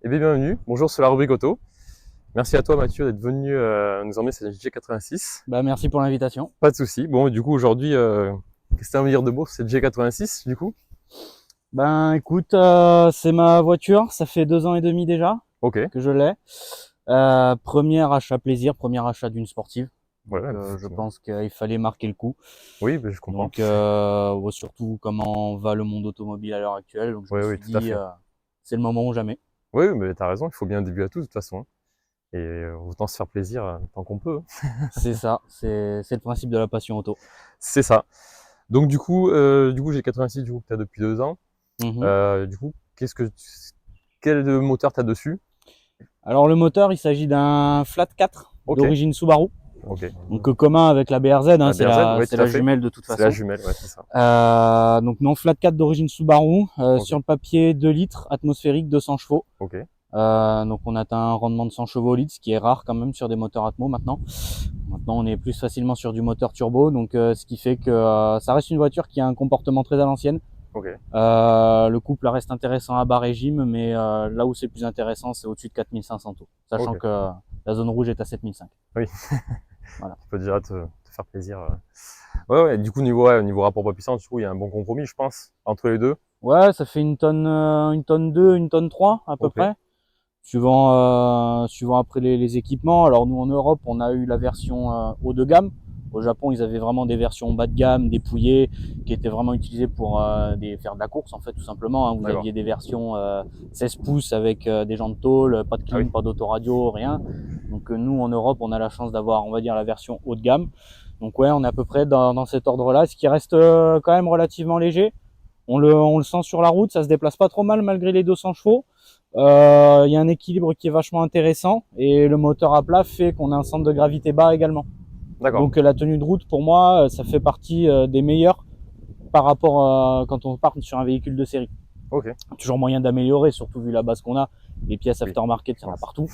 Et bien bienvenue, bonjour sur la rubrique auto. Merci à toi Mathieu d'être venu nous emmener cette G86. Merci pour l'invitation. Pas de souci. Bon, du coup aujourd'hui, qu'est-ce que tu as à me dire de beau cette G86 du coup? Écoute, c'est ma voiture, ça fait 2 ans et demi déjà Ok, que je l'ai. Premier achat plaisir, premier achat d'une sportive. ouais, Donc, ouais, je effectivement. pense qu'il fallait marquer le coup. Oui, je comprends. Donc surtout comment va le monde automobile à l'heure actuelle. Donc je me Oui, oui, suis tout à dit fait. c'est le moment ou jamais. Oui, mais t'as raison, il faut bien un début à tout de toute façon, hein. Et autant se faire plaisir tant qu'on peut, hein. C'est ça, c'est le principe de la passion auto. C'est ça. Donc du coup G86 du coup que tu as depuis 2 ans. Mhm. Du coup, quel moteur t'as dessus? Alors le moteur, il s'agit d'un Flat 4 Ok, d'origine Subaru. ok. Donc commun avec la BRZ, hein, La BRZ, oui, c'est tout à la fait. jumelle de toute C'est la façon. jumelle, ouais, c'est ça. Donc non, flat 4 d'origine Subaru, Ok, sur le papier 2 litres, atmosphérique 200 chevaux. ok. Donc on atteint un rendement de 100 chevaux au litre, ce qui est rare quand même sur des moteurs Atmo maintenant. Maintenant on est plus facilement sur du moteur turbo, donc ce qui fait que ça reste une voiture qui a un comportement très à l'ancienne. Ok. Le couple reste intéressant à bas régime, mais là où c'est plus intéressant, c'est au-dessus de 4500 tours, sachant Ok. que la zone rouge est à 7005. Oui. Voilà. Tu peux déjà te faire plaisir. Ouais, ouais. Du coup, niveau rapport poids-puissance, du coup, il y a un bon compromis, je pense, entre les deux. Ouais, ça fait une tonne 2, une tonne 3 à peu Ok. près. Suivant après les équipements. Alors nous en Europe, on a eu la version haut de gamme. Au Japon, ils avaient vraiment des versions bas de gamme, dépouillées, qui étaient vraiment utilisées pour faire de la course en fait, tout simplement, hein. Vous D'accord. aviez des versions 16 pouces avec des jantes tôle, pas de Ah oui. clim, pas d'autoradio, rien. Donc nous en Europe, on a la chance d'avoir, on va dire, la version haut de gamme. Donc ouais, on est à peu près dans cet ordre-là, ce qui reste quand même relativement léger. On le sent sur la route, ça se déplace pas trop mal malgré les 200 chevaux. Il y a un équilibre qui est vachement intéressant et le moteur à plat fait qu'on a un centre de gravité bas également. D'accord. Donc la tenue de route pour moi ça fait partie des meilleures par rapport à quand on part sur un véhicule de série. Ok. Toujours moyen d'améliorer, surtout vu la base qu'on a. Les pièces Oui. aftermarket, il y en a Mince. partout.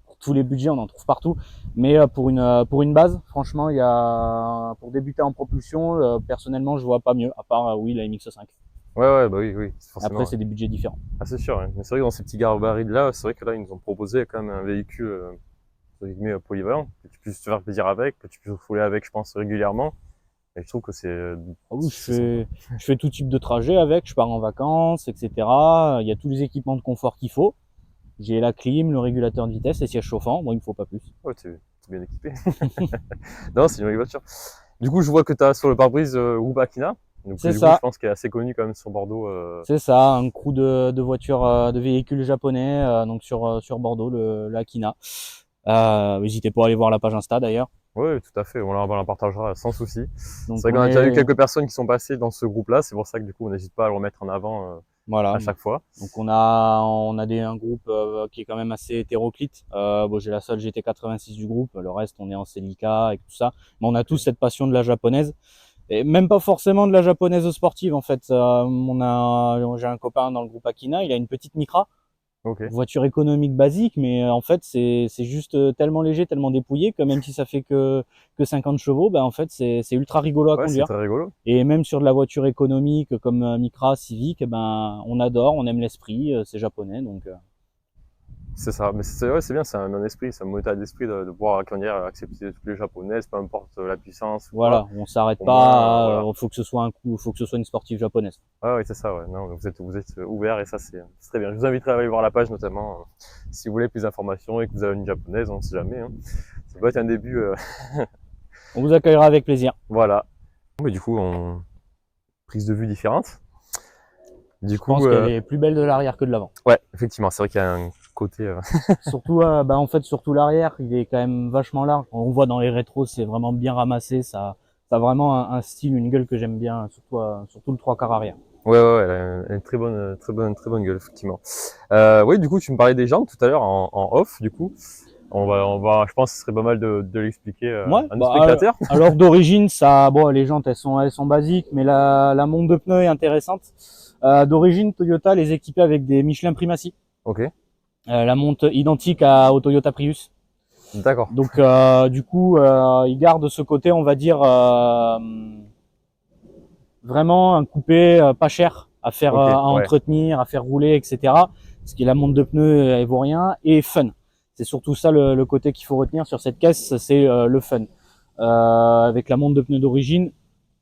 Pour tous les budgets, on en trouve partout. Mais pour une base, franchement, il y a pour débuter en propulsion, personnellement, je vois pas mieux, à part oui la MX-5. Ouais, ouais, bah oui, oui, Après, forcément, ouais. c'est des budgets différents. Ah, c'est sûr, hein. Mais c'est vrai que dans ces petits gabarits là, c'est vrai que là, ils nous ont proposé quand même un véhicule entre guillemets, polyvalent, que tu puisses te faire plaisir avec, que tu puisses rouler avec, je pense, régulièrement. Et je trouve que Ah oui, c'est sympa. je fais tout type de trajet avec, je pars en vacances, etc. Il y a tous les équipements de confort qu'il faut. J'ai la clim, le régulateur de vitesse, les sièges chauffants. Moi, il me faut pas plus. Ouais, t'es bien équipé. Non, c'est une jolie voiture. Du coup, je vois que tu as sur le pare-brise groupe Akina. Donc, C'est du coup, je ça, pense qu'il est assez connu quand même sur Bordeaux. c'est ça, un crew de voitures, de véhicules japonais, donc sur Bordeaux, le Akina. N'hésitez pas à aller voir la page Insta d'ailleurs. Oui, tout à fait. On la partagera sans souci. Donc C'est vrai on qu'on a déjà eu est, quelques personnes qui sont passées dans ce groupe-là. C'est pour ça que du coup, on n'hésite pas à le remettre en avant voilà. à chaque fois. Donc on a un groupe qui est quand même assez hétéroclite. J'ai la seule GT86 du groupe, le reste on est en Celica et tout ça. Mais on a tous Ok. cette passion de la japonaise. Et même pas forcément de la japonaise sportive en fait. J'ai un copain dans le groupe Akina, il a une petite Micra, Ok. voiture économique basique, mais en fait c'est juste tellement léger, tellement dépouillé que même si ça fait que 50 chevaux, en fait c'est ultra rigolo à Ouais, c'est conduire. très rigolo. Et même sur de la voiture économique comme Micra, Civic, on adore, on aime l'esprit, c'est japonais donc. C'est ça. Mais c'est ouais, c'est bien, c'est un esprit, c'est un état d'esprit de pouvoir, comment dire, accepter toutes les japonaises, peu importe la puissance ou quoi. Voilà, on s'arrête Au moins, pas, voilà. faut que ce soit un coup, faut que ce soit une sportive japonaise. Ah oui, c'est ça, ouais. Non, vous êtes ouvert et ça, c'est très bien. Je vous inviterai à aller voir la page, notamment, si vous voulez plus d'informations et que vous avez une japonaise, on sait jamais, hein. Ça peut être un début, On vous accueillera avec plaisir. voilà. Mais du coup, prise de vue différente. Du Je coup, pense qu'elle est plus belle de l'arrière que de l'avant. ouais, effectivement, c'est vrai qu'il y a un côté, Surtout, en fait, surtout l'arrière, il est quand même vachement large. On voit dans les rétros, c'est vraiment bien ramassé. Ça a vraiment un style, une gueule que j'aime bien, surtout le trois quarts arrière. ouais, ouais, ouais, elle a une très bonne, très bonne gueule, effectivement. Oui, du coup, tu me parlais des jantes tout à l'heure en off, du coup. Je pense que ce serait pas mal de l'expliquer Ouais, à nos spectateurs. alors d'origine, les jantes, elles sont basiques, mais la monte de pneus est intéressante. D'origine, Toyota les équipait avec des Michelin Primacy. Ok, La monte identique au Toyota Prius. d'accord. Donc du coup, ils gardent ce côté, on va dire, vraiment un coupé pas cher à faire Ok, à ouais, entretenir, à faire rouler, etc. parce que la montre de pneus, elle vaut rien, et fun. C'est surtout ça le côté qu'il faut retenir sur cette caisse, c'est le fun. Avec la montre de pneus d'origine,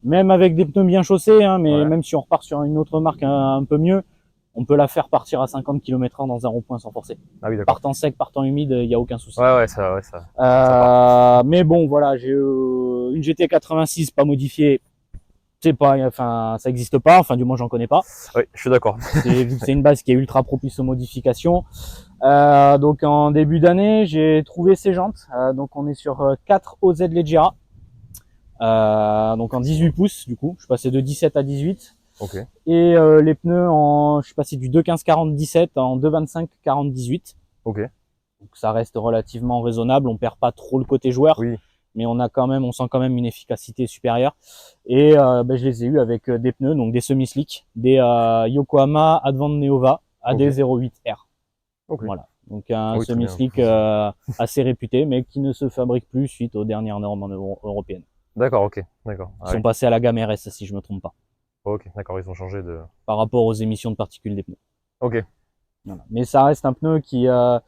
même avec des pneus bien chaussés, hein, mais Ouais. même si on repart sur une autre marque un peu mieux, on peut la faire partir à 50 km/h dans un rond-point sans forcer. Ah oui, d'accord. Partant sec, partant humide, il n'y a aucun souci. Ouais, ça. Mais bon, voilà, j'ai une GT86 pas modifiée. C'est pas, enfin, ça existe pas. Enfin, du moins, j'en connais pas. Oui, je suis d'accord. C'est une base qui est ultra propice aux modifications. Donc, en début d'année, j'ai trouvé ces jantes. Donc, on est sur 4 OZ Leggera. Donc, en 18 pouces, du coup. Je suis passé de 17 à 18. Ok. Et les pneus je suis passé du 2,15-40-17 en 2,25-40-18. Ok. Donc ça reste relativement raisonnable, on perd pas trop le côté joueur, Oui. mais on sent quand même une efficacité supérieure. Et je les ai eu avec des pneus, donc des semi-slick, des Yokohama Advent Neova AD08R. Ok. Voilà. Donc un Oui, très bien. semi-slick assez réputé, mais qui ne se fabrique plus suite aux dernières normes européennes. D'accord, ok. D'accord. Ils sont passés à la gamme RS, si je me trompe pas, Ok, d'accord, ils ont changé de. par rapport aux émissions de particules des pneus. Ok. Voilà. Mais ça reste un pneu qui je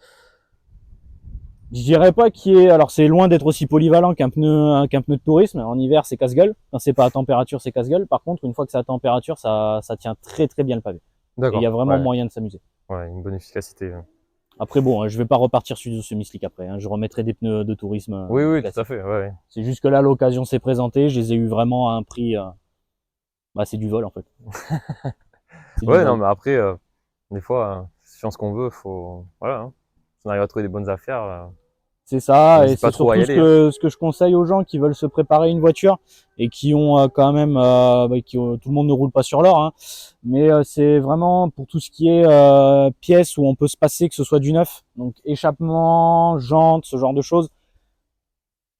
dirais pas qu'il est, alors c'est loin d'être aussi polyvalent qu'un pneu de tourisme. En hiver, c'est casse-gueule. Quand c'est pas à température, c'est casse-gueule. Par contre, une fois que c'est à température, ça tient très très bien le pavé. Et D'accord. il y a vraiment Ouais. moyen de s'amuser. Ouais, une bonne efficacité. Après, bon, je vais pas repartir sur du semi-slick après. Je remettrai des pneus de tourisme. Oui, oui, classiques. tout à fait. Ouais. C'est juste que là, l'occasion s'est présentée. Je les ai eu vraiment à un prix. C'est du vol en fait. C'est du Ouais, vol. non, mais après, des fois, si on ce qu'on veut, faut. Voilà. Hein. Si on arrive à trouver des bonnes affaires. C'est ça, On et n'hésite pas c'est trop à y surtout aller, ce que je conseille aux gens qui veulent se préparer une voiture et qui ont quand même, tout le monde ne roule pas sur l'or, hein, mais c'est vraiment pour tout ce qui est pièces où on peut se passer, que ce soit du neuf, donc échappement, jantes, ce genre de choses.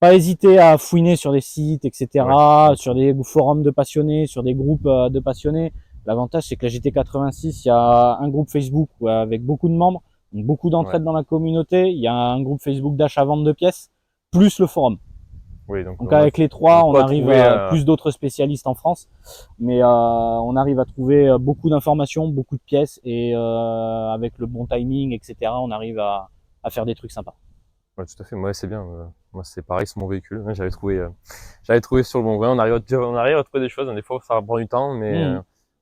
Pas hésiter à fouiner sur des sites, etc., Ouais. sur des forums de passionnés, sur des groupes de passionnés. L'avantage, c'est que la GT86, il y a un groupe Facebook avec beaucoup de membres, donc beaucoup d'entraide dans la communauté. Il y a un groupe Facebook d'achat-vente de pièces, plus le forum. Oui, Donc avec les trois, on pas arrive trouver, à plus d'autres spécialistes en France, mais on arrive à trouver beaucoup d'informations, beaucoup de pièces, et avec le bon timing, etc., on arrive à faire des trucs sympas. Ouais, tout à fait. Moi, c'est bien. Moi, c'est pareil sur mon véhicule. J'avais trouvé sur le bon coin. On arrive à trouver des choses. Des fois, ça prend du temps, mais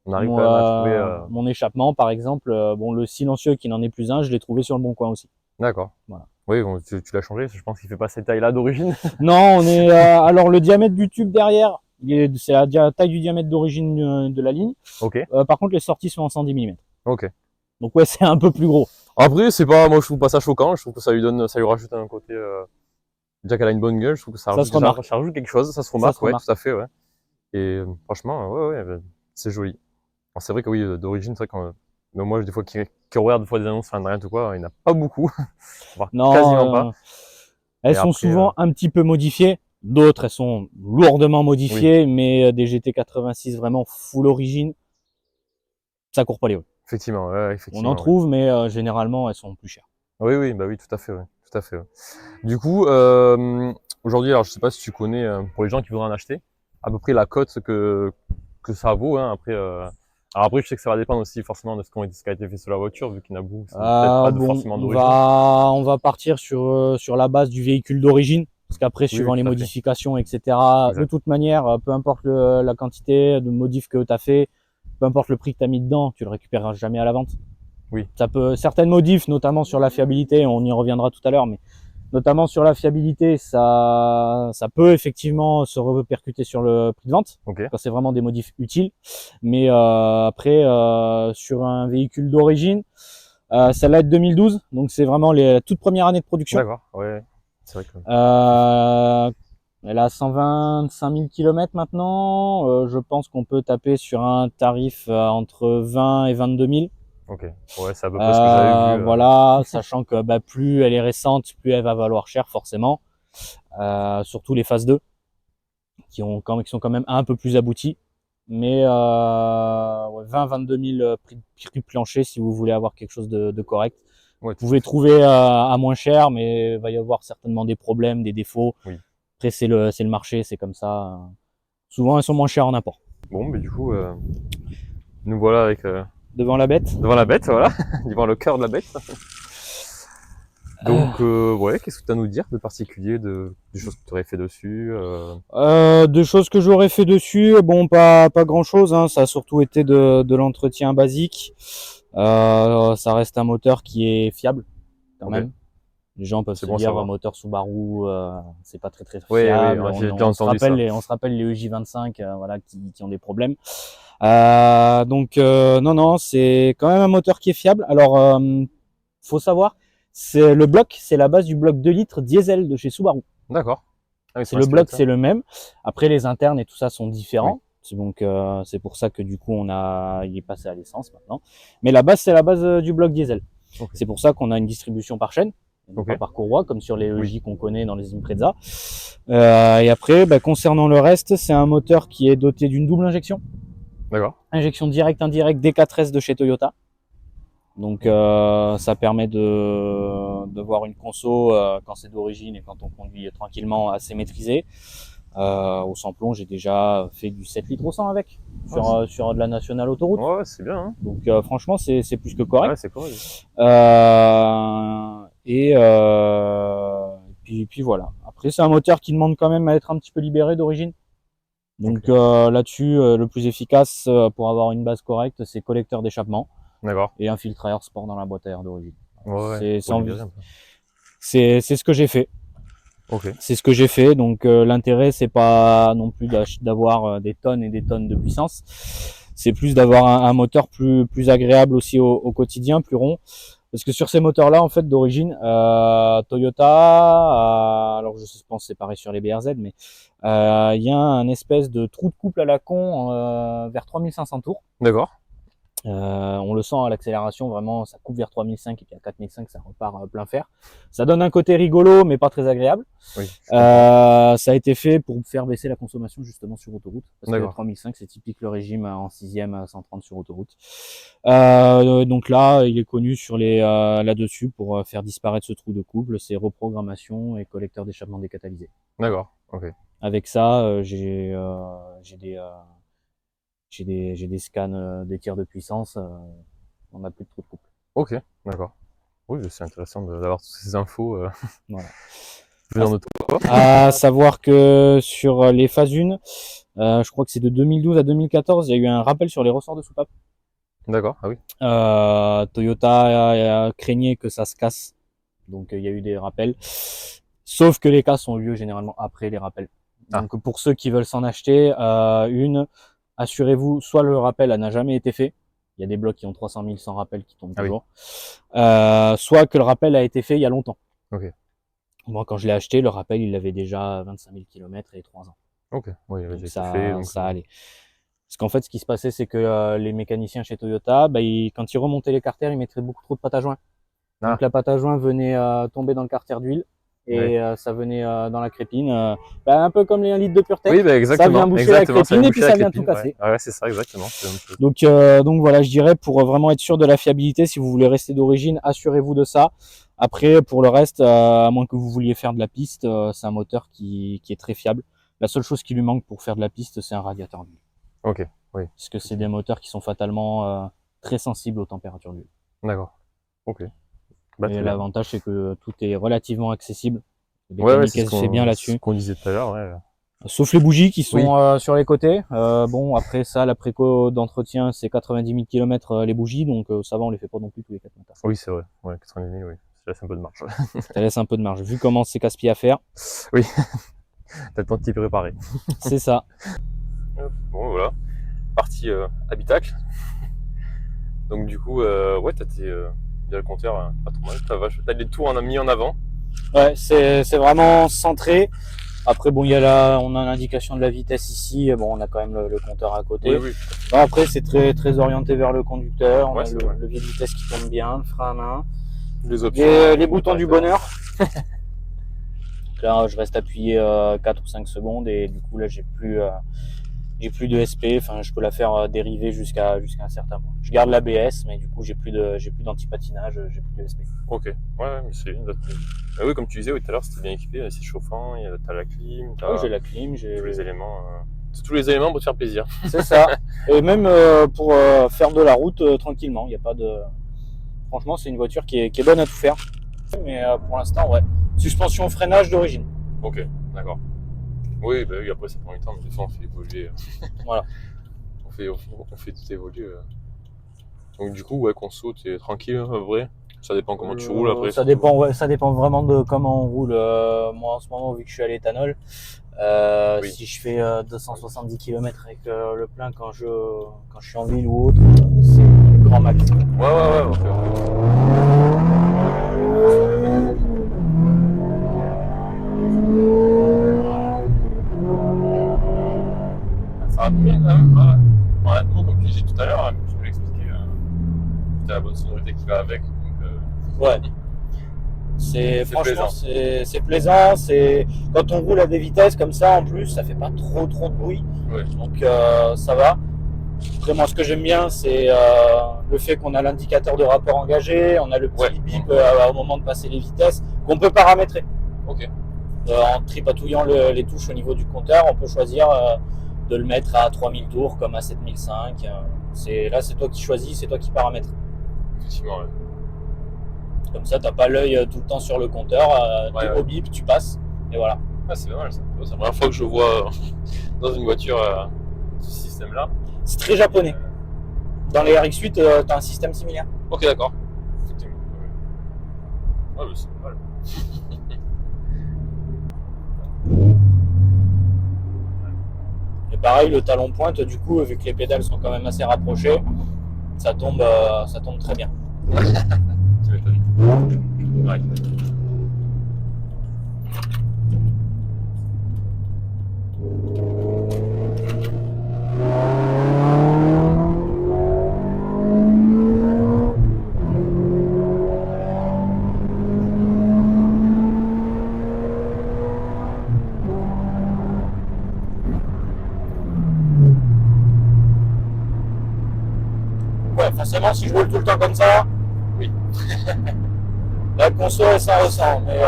on arrive quand même à trouver. Mon échappement, par exemple, le silencieux qui n'en est plus un, je l'ai trouvé sur le bon coin aussi. D'accord. Voilà. Oui, bon, tu l'as changé. Je pense qu'il fait pas cette taille-là d'origine. Non, on est alors le diamètre du tube derrière, c'est la taille du diamètre d'origine de la ligne. Ok. Par contre, les sorties sont en 110 mm. Ok. Donc ouais, c'est un peu plus gros. Après, c'est pas, moi, je trouve pas ça choquant. Je trouve que ça lui rajoute un côté. Déjà qu'elle a une bonne gueule, je trouve que ça rajoute quelque chose. Ça se remarque, ouais, tout à fait, ouais. Et franchement, c'est joli. Alors, c'est vrai que oui, d'origine, c'est vrai que mais moi, des fois, qui regarde des fois des annonces sur Internet ou quoi, il n'y en a pas beaucoup. Voire Non, quasiment pas. elles sont souvent un petit peu modifiées. D'autres, elles sont lourdement modifiées, mais des GT86 vraiment full origine, ça court pas les rues. Effectivement, On en trouve, mais généralement, elles sont plus chères. Oui, bah oui, tout à fait, ouais. Tout à fait, ouais. Du coup, aujourd'hui, alors je sais pas si tu connais, pour les gens qui voudraient en acheter, à peu près la cote que ça vaut, hein. Après, alors après, je sais que ça va dépendre aussi forcément de ce qui a été fait sur la voiture, vu qu'il y en a beaucoup, c'est peut-être pas forcément d'origine. On va partir sur la base du véhicule d'origine, parce qu'après, suivant les modifications, etc., de toute manière, peu importe la quantité de modifs que tu as fait, peu importe le prix que tu as mis dedans, tu le récupéreras jamais à la vente. Oui. Certaines modifs, notamment sur la fiabilité, on y reviendra tout à l'heure, mais notamment sur la fiabilité, ça peut effectivement se répercuter sur le prix de vente, quand c'est vraiment des modifs utiles. Mais après, sur un véhicule d'origine, celle-là est de 2012, donc c'est vraiment la toute première année de production. D'accord, ouais, c'est vrai que... elle a 125 000 km maintenant. Je pense qu'on peut taper sur un tarif entre 20 et 22 000. Ok, ouais, c'est à peu près ce que j'avais vu. Voilà, sachant que plus elle est récente, plus elle va valoir cher forcément. Surtout les phases 2, qui sont quand même un peu plus abouties. Mais 20-22 000 prix plancher si vous voulez avoir quelque chose de correct. Ouais, vous pouvez trouver à moins cher, mais il va y avoir certainement des problèmes, des défauts. Oui. Après, c'est le marché, c'est comme ça. Souvent, elles sont moins chères en import. Bon, mais du coup, nous voilà avec devant la bête. Devant la bête, voilà, devant le cœur de la bête. Donc, ouais, qu'est-ce que tu as à nous dire de particulier, des choses que tu aurais fait dessus De choses que j'aurais fait dessus, bon, pas grand chose, hein. Ça a surtout été de l'entretien basique. Ça reste un moteur qui est fiable, quand même. Les gens peuvent se dire moteur Subaru, c'est pas très fiable. On se rappelle les EJ25, voilà, qui ont des problèmes. Non, c'est quand même un moteur qui est fiable. Alors, faut savoir, c'est le bloc, c'est la base du bloc 2 litres diesel de chez Subaru. D'accord. Ah oui, c'est le bloc, c'est le même. Après, les internes et tout ça sont différents. Oui. Donc, c'est pour ça que du coup, il est passé à l'essence maintenant. Mais la base, c'est la base du bloc diesel. Okay. C'est pour ça qu'on a une distribution par chaîne. Pas par courroie, comme sur les EJ qu'on connaît dans les Impreza. Et après, concernant le reste, c'est un moteur qui est doté d'une double injection. D'accord. Injection directe, indirecte D4S de chez Toyota. Donc, ça permet de voir une conso quand c'est d'origine et quand on conduit tranquillement assez maîtrisé. Au samplon, j'ai déjà fait du 7 litres au 100 avec, sur de la nationale autoroute. Ouais, c'est bien. Hein. Donc, franchement, c'est plus que correct. Ouais, c'est correct. Puis voilà. Après, c'est un moteur qui demande quand même à être un petit peu libéré d'origine. Donc là-dessus, le plus efficace pour avoir une base correcte, c'est collecteur d'échappement. D'accord. Et un filtre à air sport dans la boîte à air d'origine. Ouais, c'est ce que j'ai fait. Okay. C'est ce que j'ai fait. Donc l'intérêt, c'est pas non plus d'avoir des tonnes et des tonnes de puissance. C'est plus d'avoir un moteur plus agréable aussi au quotidien, plus rond. Parce que sur ces moteurs-là, en fait, d'origine, Toyota, alors je pense que c'est pareil sur les BRZ, mais il y a un espèce de trou de couple à la con vers 3500 tours. D'accord. On le sent à l'accélération, vraiment, ça coupe vers 3005 et puis à 4005, ça repart plein fer. Ça donne un côté rigolo, mais pas très agréable. Oui, ça a été fait pour faire baisser la consommation justement sur autoroute. Parce que 3005, c'est typique le régime en 6e à 130 sur autoroute. Donc là, il est connu sur là-dessus pour faire disparaître ce trou de couple. C'est reprogrammation et collecteur d'échappement décatalysé. D'accord, ok. Avec ça, j'ai des scans des tiers de puissance, on n'a plus de trou de couple. Ok, d'accord. Oui, c'est intéressant d'avoir toutes ces infos. Voilà. À savoir que sur les phases 1, je crois que c'est de 2012 à 2014, il y a eu un rappel sur les ressorts de soupape. D'accord, ah oui. Toyota craignait que ça se casse, donc il y a eu des rappels. Sauf que les casses ont eu lieu généralement après les rappels. Donc pour ceux qui veulent s'en acheter assurez-vous, soit le rappel n'a jamais été fait, il y a des blocs qui ont 300 000 sans rappel qui tombent toujours, soit que le rappel a été fait il y a longtemps. Okay. Moi, quand je l'ai acheté, le rappel, il avait déjà 25 000 km et 3 ans. Ok, oui, donc ça allait. Parce qu'en fait, ce qui se passait, c'est que les mécaniciens chez Toyota, quand ils remontaient les carters, ils mettaient beaucoup trop de pâte à joint. Donc la pâte à joint venait tomber dans le carter d'huile. Et ça venait dans la crépine, un peu comme les 1 litre de PureTech. Oui, exactement. Ça vient boucher la crépine et puis ça vient tout casser. Ouais, c'est ça, exactement. Donc voilà, je dirais pour vraiment être sûr de la fiabilité, si vous voulez rester d'origine, assurez-vous de ça. Après, pour le reste, à moins que vous vouliez faire de la piste, c'est un moteur qui est très fiable. La seule chose qui lui manque pour faire de la piste, c'est un radiateur d'huile. Ok, oui. Parce que c'est des moteurs qui sont fatalement très sensibles aux températures d'huile. D'accord. Ok. Et l'avantage, c'est que tout est relativement accessible. C'est bien là-dessus. Ce qu'on disait tout à l'heure, ouais. Sauf les bougies qui sont sur les côtés. Bon, après ça, la préco d'entretien, c'est 90 000 km les bougies, donc ça va, on les fait pas non plus tous les 4 matins. Oui, c'est vrai. Ouais, 90 000, oui. Ça laisse un peu de marge. Ça laisse un peu de marge. Vu comment c'est casse-pied à faire. Oui. T'as le temps de t'y préparer. C'est ça. Bon, voilà. Partie habitacle. Donc du coup, ouais, t'as le compteur pas trop mal. T'as des tours mis en avant. Ouais, c'est vraiment centré. Après, bon, on a l'indication de la vitesse ici. Bon, on a quand même le compteur à côté. Oui. Bon, après, c'est très orienté vers le conducteur. On a le levier de vitesse qui tombe bien, le frein à main. Les options. Les boutons du bonheur. Là, je reste appuyé 4 ou 5 secondes et du coup, là, j'ai plus de SP. Enfin, je peux la faire dériver jusqu'à un certain point. Je garde l'ABS, mais du coup, j'ai plus d'anti-patinage, j'ai plus de SP. Ok. Ouais, mais c'est oui, comme tu disais tout à l'heure, c'était bien équipé, c'est chauffant, t'as la clim. Oui, j'ai la clim, j'ai tous les éléments. C'est tous les éléments pour te faire plaisir. C'est ça. Et même pour faire de la route tranquillement. Il y a pas de. Franchement, c'est une voiture qui est bonne à tout faire. Mais pour l'instant, ouais. Suspension freinage d'origine. Ok, d'accord. Oui, bah oui, après ça prend du temps, mais des fois on fait évoluer. Voilà. on fait tout évoluer. Donc du coup, ouais, conso, t'es tranquille, en vrai. Ça dépend comment tu roules après. Ça dépend, ouais, ça dépend vraiment de comment on roule. Moi, en ce moment, vu que je suis à l'éthanol, Oui. si je fais 270 km avec le plein quand je suis en ville ou autre, c'est le grand max. Ouais, ok. Ça va bien quand même. Honnêtement, comme tu disais tout à l'heure, tu peux l'expliquer, t'as la bonne sonorité qui va avec. Donc, Ouais. Franchement, plaisant. c'est plaisant. Quand on roule à des vitesses comme ça, en plus, ça fait pas trop de bruit. Ouais. Donc ça va. Après, moi, ce que j'aime bien, c'est le fait qu'on a l'indicateur de rapport engagé, on a le petit bip au moment de passer les vitesses, qu'on peut paramétrer. Ok. En tripatouillant les touches au niveau du compteur, on peut choisir de le mettre à 3000 tours comme à 7005. Là, c'est toi qui choisis, c'est toi qui paramètres. Effectivement, ouais. Comme ça, t'as pas l'œil tout le temps sur le compteur. Au bip, tu passes. Et voilà. Ah, c'est pas mal ça. C'est la première fois que je vois dans une voiture ce système-là. C'est très japonais. Dans les RX8, tu as un système similaire. Ok, d'accord. Effectivement. Ouais, mais c'est pas mal. Et pareil, le talon pointe, du coup, vu que les pédales sont quand même assez rapprochées, ça tombe très bien. Tu m'étonnes. Ouais. Ouais, forcément, si je roule tout le temps comme ça, Oui. la conso, elle s'en ressent. Mais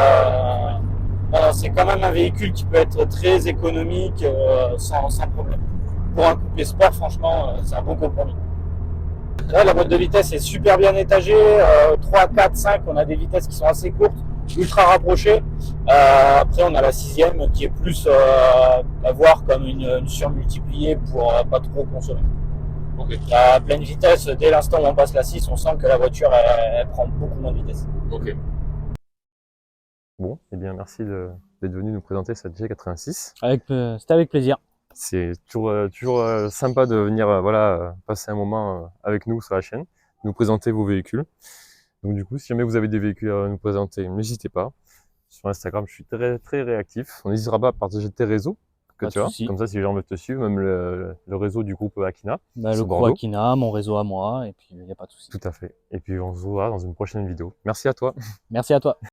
c'est quand même un véhicule qui peut être très économique sans problème. Pour un coupé sport, franchement, c'est un bon compromis. Là, la boîte de vitesse est super bien étagée. 3, 4, 5, on a des vitesses qui sont assez courtes, ultra rapprochées. Après, on a la 6e qui est plus à voir comme une surmultipliée pour pas trop consommer. Ok. À pleine vitesse, dès l'instant où on passe la 6, on sent que la voiture elle prend beaucoup moins de vitesse. Ok. Bon, eh bien merci d'être venu nous présenter cette G86. C'était avec plaisir. C'est toujours sympa de venir passer un moment avec nous sur la chaîne, nous présenter vos véhicules. Donc du coup, si jamais vous avez des véhicules à nous présenter, n'hésitez pas. Sur Instagram, je suis très réactif. On n'hésitera pas à partager tes réseaux que tu as. Comme ça, si les gens veulent te suivre, même le réseau du groupe Akina. Le groupe Akina, mon réseau à moi, et puis il n'y a pas de souci. Tout à fait. Et puis on se voit dans une prochaine vidéo. Merci à toi. Merci à toi.